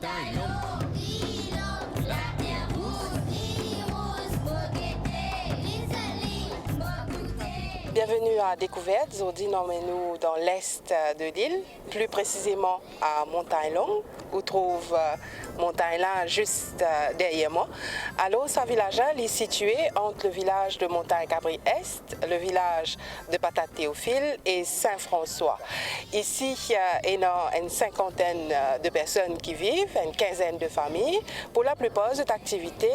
montagne longue, l'île longue, la terre rouge, Bienvenue à Découverte. Aujourd'hui, nous nous dans l'est de l'île, plus précisément à Montagne-Longue, où trouve Montagne-là juste derrière moi. Alors, ce village est situé entre le village de Montagne-Cabri-Est, le village de Patate-Théophile et Saint-François. Ici, il y a une cinquantaine de personnes qui vivent, une quinzaine de familles. Pour la plupart, cette activité,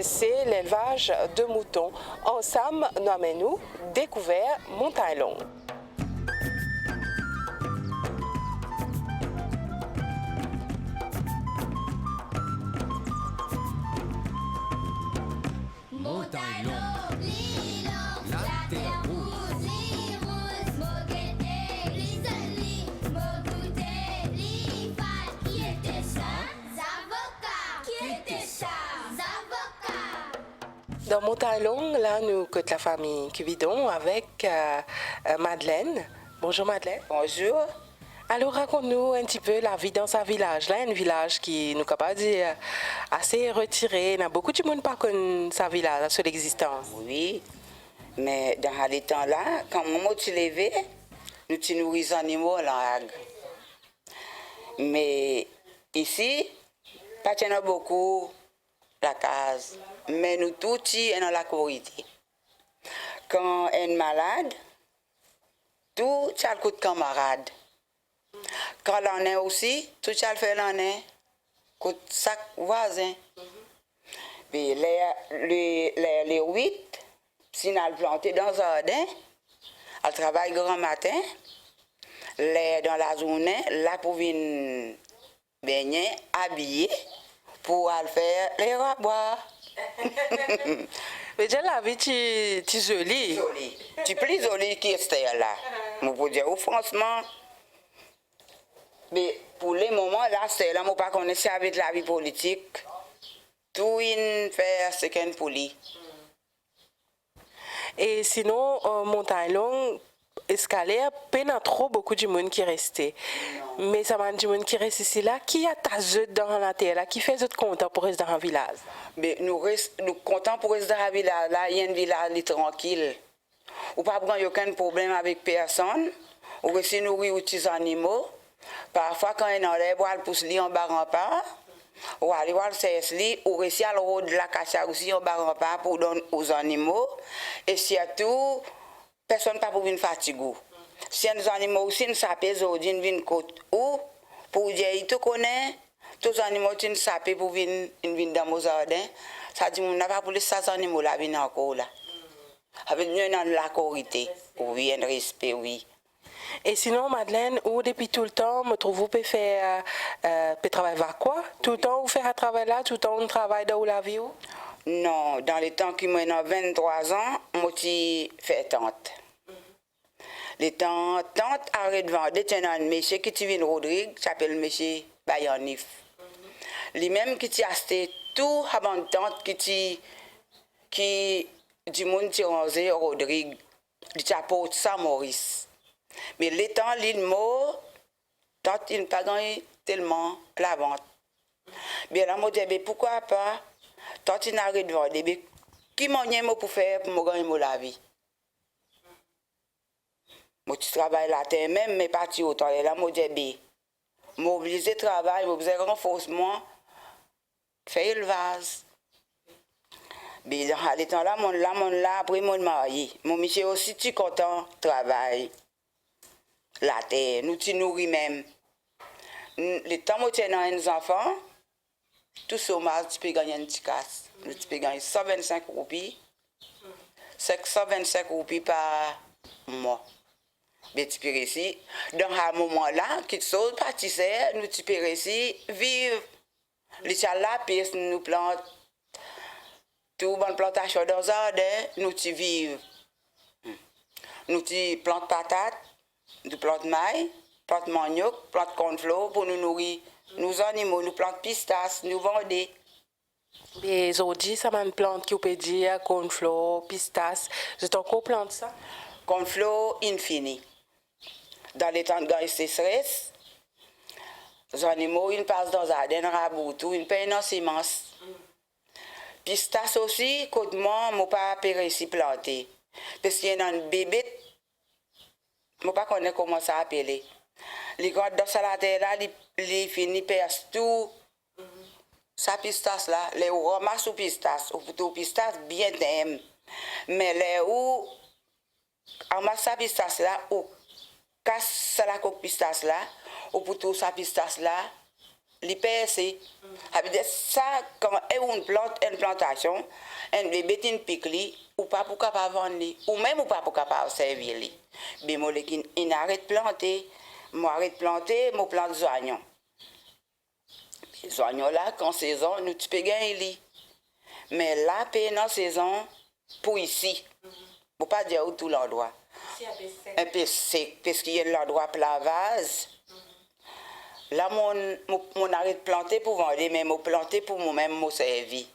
c'est l'élevage de moutons. Ensemble, nous avons découvert Montagne-Longue. montagne longue, l'île longue, la terre rouge, l'île rouge, Mogueté, l'Isoli, Mogouté, l'Ifal, qui était ça? Avocats, qui était ça? Avocats. Dans Montagne-Longue, là, nous côte la famille Cuvidon avec Madeleine. Bonjour Madeleine. Bonjour. Alors raconte-nous un petit peu la vie dans ce village. Là, un village qui nous capable de dire assez retiré. Il y a beaucoup de monde qui ne connaissent pas ce village, son existence. Oui, mais dans les temps-là, quand maman tu levais, nous tu nourris les animaux là. Mais ici, pas qu'il y en a beaucoup la case, mais nous tous sommes dans la corrida. Quand on est malade, tout ça le coup de camarade. Quand l'on est aussi, tout ça le fait l'on est, coup de sac voisin. Puis les 8, si on a planté dans un jardin, elle travaille grand matin, dans la journée, là pour venir baigner, habiller, pour aller faire les rabois. Mais déjà la vie, tu es jolie. Jolie. Tu es plus jolie qu'Esther là. Je peux dire, franchement, mais pour les moments là, c'est là, je ne pas connaître avec la vie politique. Tout une fait ce qu'elle pour lui. Et sinon, Montagne-Longue, escalier, peine à trop beaucoup de monde qui restait. Mais ça m'a dit monde qui reste ici là, qui a ta zone dans la terre là, qui fait zone content pour rester dans un village. Mais nous contents pour rester dans le village là, il y a un village tranquille. Ou pas prendre aucun problème avec personne. Ou aussi nourrir les petits animaux. Parfois quand on enlève, on pousse li en bas rempart. Ou aller voir le CSLI, ou aussi à l'eau de la cacha aussi en bas rempart pour donner aux animaux. Et surtout, personne ne peut pas venir fatiguer. Si les animaux aussi ne savent pas, ils viennent côté ou pour dire, ils te connaissent, tous les animaux ne savent pas pour venir dans mon jardin. Ça dit, on n'a pas pour les animaux là, venir encore là. Avec nous, dans la corrité, oui, un respect, oui. Et sinon, Madeleine, ou depuis tout le temps, me trouve vous pouvez faire travailler vers quoi? Tout le temps, vous faites un travail là, tout le temps, on travaille dans la vie ou? Non, dans les temps qui m'ont 23 ans, moi, je fais tante. Les tante arrête de vendre, c'est un monsieur qui vient Rodrigue, s'appelle monsieur Bayanif. Lui-même qui a acheté tout avant de tante qui du monde qui rangé Rodrigue, il a porté ça Maurice. Mais les temps, l'île mort, tante, il n'a pas gagné tellement la vente. Bien là, moi, je dis, pourquoi pas, tante, il arrête de vendre, qui m'a dit pour faire pour me gagner la vie? Moi, je travaille la terre même, mais pas autant. Et là, moi, je dis, mobiliser le travail, mobiliser le renforcement, faire le vase. Mais dans les temps là, après, mon mari, mon monsieur aussi, tu es content, travail. La terre, nous tu nourris même. Les temps où tu as des enfants, tout chômage, tu peux gagner une petite casse. Tu peux gagner 125 roupies. 125 roupies par mois. Mais tu peux réussir. Dans un moment-là, qui sont pâtissiers, nous tu peux réussir vivre. Les chalas, nous plantons tout bonne plantation dans le jardin, nous tu vivons. Nous tu plantons patates. Nous plantons maïs, plantons manioc, plantons cornflour pour nous nourrir. Nous animaux, nous plantons pistaches, nous vendons. Et aujourd'hui, ça m'a une plante qui peut dire cornflour, pistache. Je t'en plante ça? Cornflour infini. Dans les temps de sécheresse, Les animaux, ils passent dans le jardin, raboutou, ils payent dans semences. Pistas aussi, côté moi, je n'ai pas réussi à planter. Parce qu'il y a un bébé, je ne sais pas comment ça s'appelle. Les gars dans la terre là, ils finissent par tout. Ça pistas là, les ramassent ou pistas, ou pistas bien t'aiment. Mais les où, en masse sa pistas là, ou casse la coque pistas là, ou pour tout sa pistas là, les percer. Ça, quand on plante une plantation, un bébé une pique ou pas pour capable vendre, ou même ou pas pour capable servir. Mais moi, il arrête de planter, moi arrête de planter, moi plante des oignons. Les oignons là, quand saison, nous tu peux gagner. Mais là, pendant saison, pour ici, pour pas dire où tout l'endroit. Un peu sec, parce qu'il y a l'endroit plavage. Là, mon arrête de planter pour vendre, mais mon planter pour moi-même, mon servir.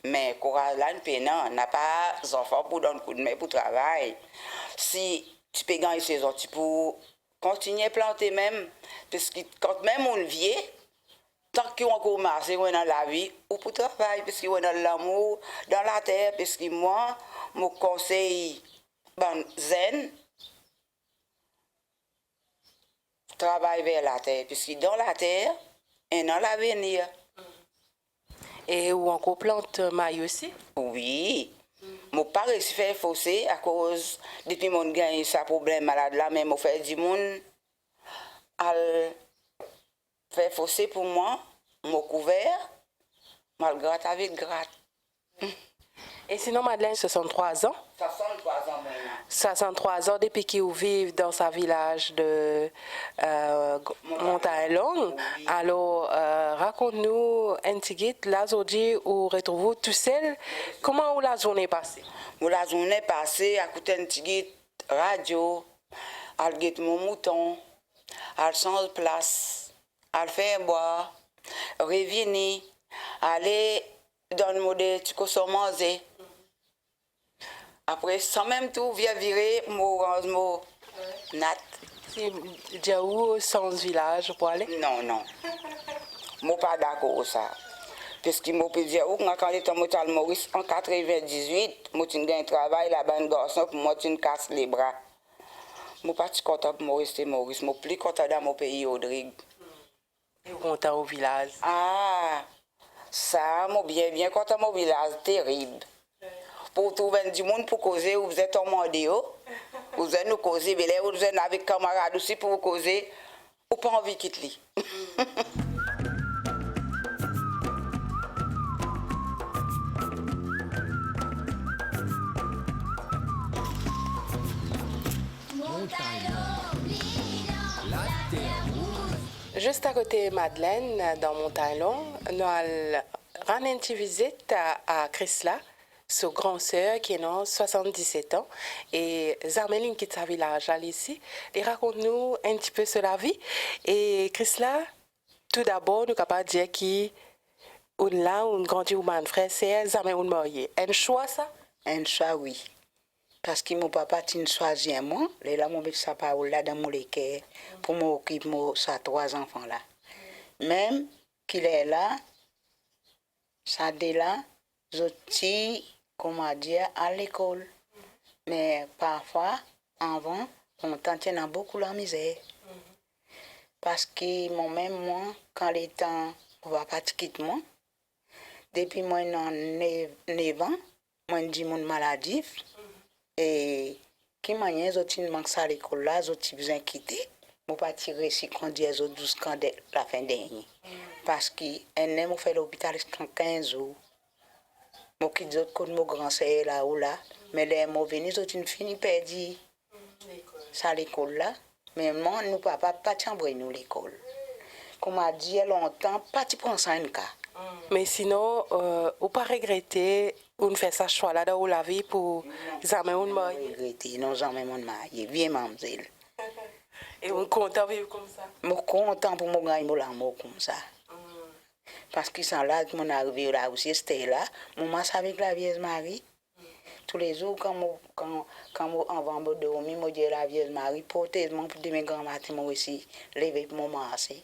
Mais là, on n'a pas d'enfants pour donner un coup de main pour travailler. Si tu peux gagner saison, tu peux continuer à planter même, parce que quand même on vient, tant qu'on commence, on est dans la vie, ou pour travailler, parce qu'on est dans l'amour, dans la terre, parce que moi, mon conseil, zen, travaille vers la terre, puisque dans la terre, et dans l'avenir. Et ou encore plante maïs aussi? Oui. Mon pas réussi à faire fossé à cause, depuis mon gagne ce problème malade là, mais mon fait du monde, à faire fossé pour moi, mon couvert, mal gratte avec gratte. Et sinon, Madeleine, 63 ans. 63 ans maintenant. 63 ans depuis qu'il vit dans sa village de Montagne-Longue. Oui. Alors, raconte-nous un petit guide, là aujourd'hui, où retrouvez-vous tout seul. Comment la journée passée? La journée passée, à côté d'un petit radio, à guide mon mouton, à changer de place, à faire boire, revenir, aller dans le mode tu peux manger. Après, sans même tout, vient virer mon nat. C'est déjà où, sans village, pour aller? Non, non. Je ne suis pas d'accord avec ça. Parce que je peux dire que quand j'étais à Maurice en 98, je suis un travail là-bas, un garçon, pour moi, tu casses les bras. Je ne suis pas content pour Maurice et Maurice. Je suis plus content dans mon pays, Audrigue. Et content au village? Ah, ça, je suis bien content mon village, terrible. Pour trouver du monde pour causer, vous êtes en mandat, vous êtes nous causer, vous êtes avec camarades aussi pour vous causer, ou pas envie de quitter. Juste à côté de Madeleine, dans Montagne-Longue, nous allons rendre une petite visite à Chrysla, sa grand-sœur qui a 77 ans. Et Zarmeline quitte sa village ici. Et raconte-nous un petit peu sur la vie. Et Chrysla, tout d'abord, nous sommes capables de dire qu'on là, on grandit ou mon frère, c'est Zarmeline marié. Un choix, ça? Un choix, oui. Parce que mon papa t'a choisi moi, là, mon petit sapin là dans mon léquer pour m'occuper de ces 3 enfants là. Même qu'il est là, ça dit là, je suis, comment dire, à l'école. Mais parfois, avant, on tentait beaucoup la misère. Parce que moi-même, moi, quand les temps, on va pas quitter moi, depuis moi, 9 ans, moi, je dis mon maladie. Et qui m'a dit que je suis à l'école là, je suis besoin de quitter. Je ne pas tirer si conduire 12 ans de la fin d'année. Parce que je fait l'hôpital 15 jours. Je quitte l'autre côté de mon grand-sœur là ou là. Mais les mots venus, je suis fini perdu. C'est à l'école là. Mais moi, nous papa, pas chambre nous l'école. Comme a dit longtemps, pas tu prends ça en cas. Mais sinon, on pas regretter on fait ça choix là dans la vie pour jamais on mari. Regretter, non jamais mon mari, bien mademoiselle. Et on content vivre comme ça. Je suis content pour mon gars, l'amour comme ça. Parce que sans là, mon arrivé là aussi, c'était là, mon masse avec la Vierge Marie. Tous les jours, quand on va me dormir, je dis la Vierge Marie, protège-moi pour demain grand matin, moi aussi, lever pour mon masser.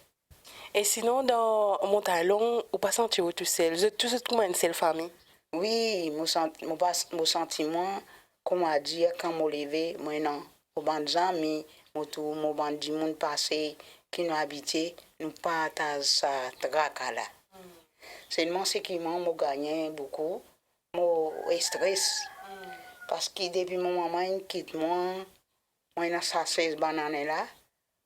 Et sinon, dans Montagne Longue, vous pas senti tout seul? Vous êtes tous comment une seule famille? Oui, mon sentiment, comme on dit, quand je me lève, moi non, au banc de amis, mon banc de monde passé, qui nous habitent, nous partagons ça, traca là. Seulement, ce qui m'a gagné beaucoup, mon stress. Parce que depuis mon maman quitte moi, moi, ça 16 bananes là,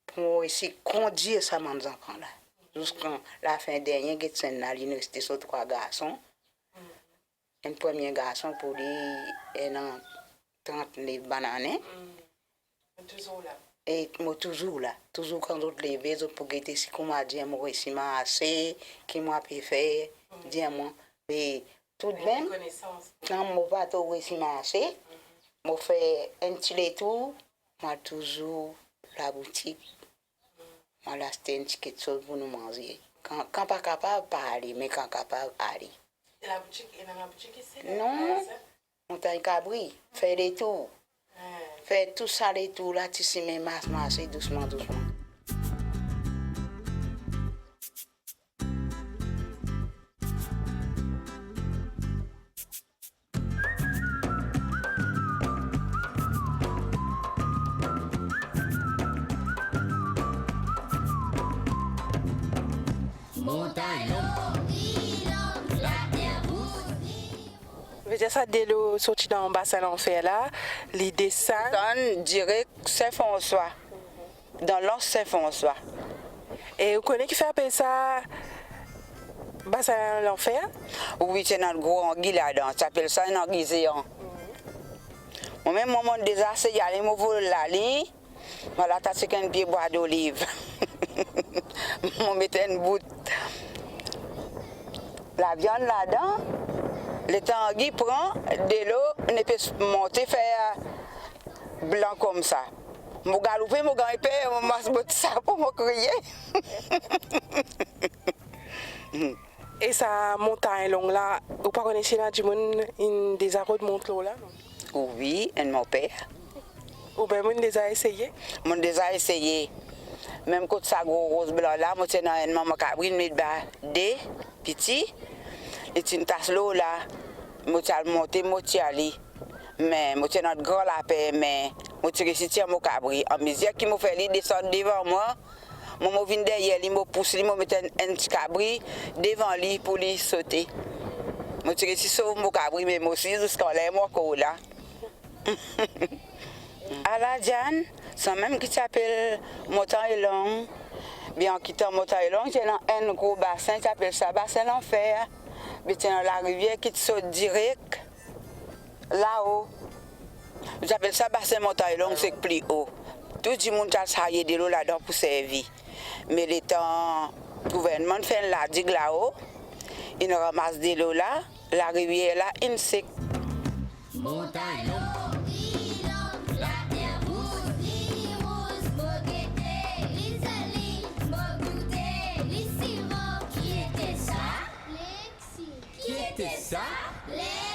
pour essayer de conduire ça, mes enfants là. Jusqu'à la fin dernière, j'ai à l'université sur 3 garçons. Un premier garçon pour lui, il a 30 livres bananes. Toujours là. Et moi toujours là. Toujours quand je me lève, je peux guetter si on m'a dit, moi, si m'a assez, qui m'a pu faire, dis-moi. Mais tout de même, quand je vais tout si m'a assez, je fais un petit tour, moi toujours la boutique. Moi là, c'était un petit chose pour nous manger. Quand pas capable, pas aller, mais quand capable, aller. La boutique, et dans la boutique ici? Non, Montagne Cabri, fait des tours. Fait tout ça, les tours là, tu sais, mais marcher doucement, doucement. Montagne longue, vie longue, la terre rouge. Veut dire ça, dès le sorti dans le bassin l'enfer là, les dessins. Dans direct Saint-François. Dans l'Anse Saint-François. Et vous connaissez qui fait appeler ça bassin l'enfer? Oui, c'est dans le gros anguille là-dedans. Ça s'appelle ça un anguille géant. Moi-même, moment déjà, c'est y aller, je vole la ligne. Voilà, t'as ce qu'un pied bois d'olive. Je mettais une bout. La viande là-dedans, le tanguy prend de l'eau, on peut monter, faire blanc comme ça. Je galope, je gagne, je masse ça pour me crier. Et ça, Montagne Longue là, vous pas connaissez là du monde des arrows de Montelot là? Oui, et mon père. Ou bien vous déjà essayé? Je déjà essayé. Même quand ça gros rose blanc là, moi c'est dans une maman cabri, je mets des petits. Et une tasse l'eau là, moi j'ai monté, moi j'ai allé. Mais moi c'est notre grand lapin, mais moi j'ai réussi à mon cabri. En mesure qui m'a fait descendre devant moi, moi je viens derrière lui, je pousse lui, je mets un petit cabri devant lui pour lui sauter. Moi j'ai réussi à sauver mon cabri, mais moi aussi jusqu'à là, moi là. À la Diane, c'est même qui s'appelle Montagne Longue. Bien en quittant Montagne Longue, j'ai un gros bassin qui s'appelle ça bassin l'enfer. Mais c'est dans la rivière qui saute direct là-haut. J'appelle ça bassin Montagne Longue, c'est plus haut. Tout le monde a saillé de l'eau là-dedans pour servir. Mais le temps, le gouvernement fait la digue là-haut, il ramasse de l'eau là, la rivière là, il sec. Montagne longue, vie longue, la terre rouge, vie rose, mogueté, l'Isalie, mogouté, l'Issimo. Qui était ça? Lexi. Qui était ça? Lexi.